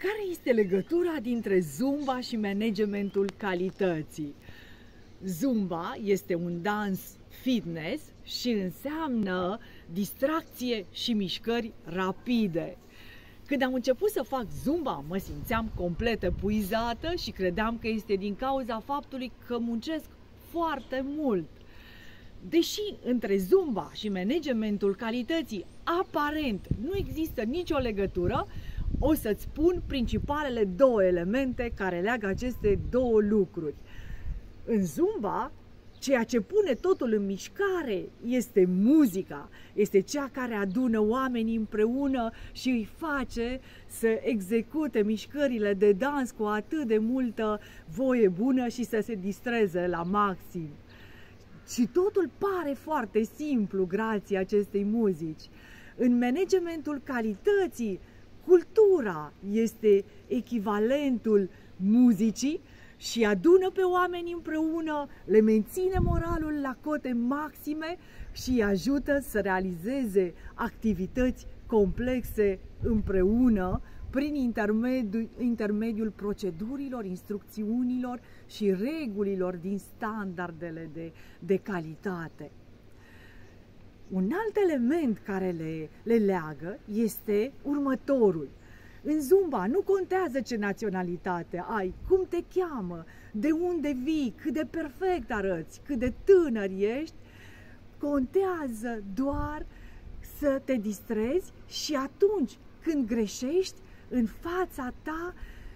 Care este legătura dintre Zumba și managementul calității? Zumba este un dans fitness și înseamnă distracție și mișcări rapide. Când am început să fac Zumba, mă simțeam complet epuizată și credeam că este din cauza faptului că muncesc foarte mult. Deși între Zumba și managementul calității aparent nu există nicio legătură, o să-ți spun principalele două elemente care leagă aceste două lucruri. În Zumba, ceea ce pune totul în mișcare este muzica, este cea care adună oamenii împreună și îi face să execute mișcările de dans cu atât de multă voie bună și să se distreze la maxim. Și totul pare foarte simplu grație acestei muzici. În managementul calității, cultura este echivalentul muzicii și adună pe oameni împreună, le menține moralul la cote maxime și îi ajută să realizeze activități complexe împreună prin intermediul procedurilor, instrucțiunilor și regulilor din standardele de calitate. Un alt element care le leagă este următorul. În Zumba nu contează ce naționalitate ai, cum te cheamă, de unde vii, cât de perfect arăți, cât de tânăr ești, contează doar să te distrezi și atunci când greșești în fața ta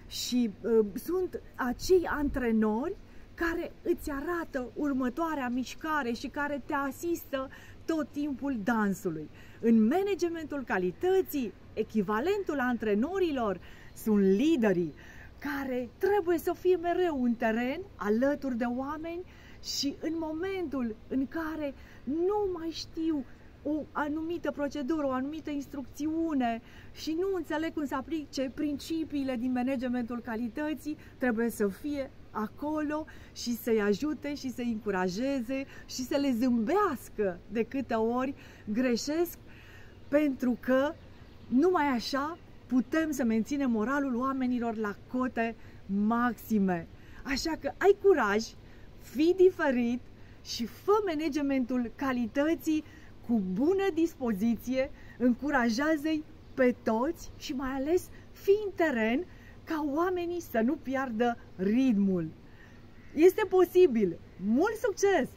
și sunt acei antrenori care îți arată următoarea mișcare și care te asistă tot timpul dansului. În managementul calității, echivalentul antrenorilor sunt liderii care trebuie să fie mereu în teren, alături de oameni și în momentul în care nu mai știu o anumită procedură, o anumită instrucțiune și nu înțeleg cum să aplice principiile din managementul calității, trebuie să fie acolo și să-i ajute și să-i încurajeze și să le zâmbească de câte ori greșesc, pentru că numai așa putem să menținem moralul oamenilor la cote maxime. Așa că ai curaj, fii diferit și fă managementul calității cu bună dispoziție, încurajează-i pe toți și mai ales fii în teren ca oamenii să nu piardă ritmul. Este posibil! Mult succes!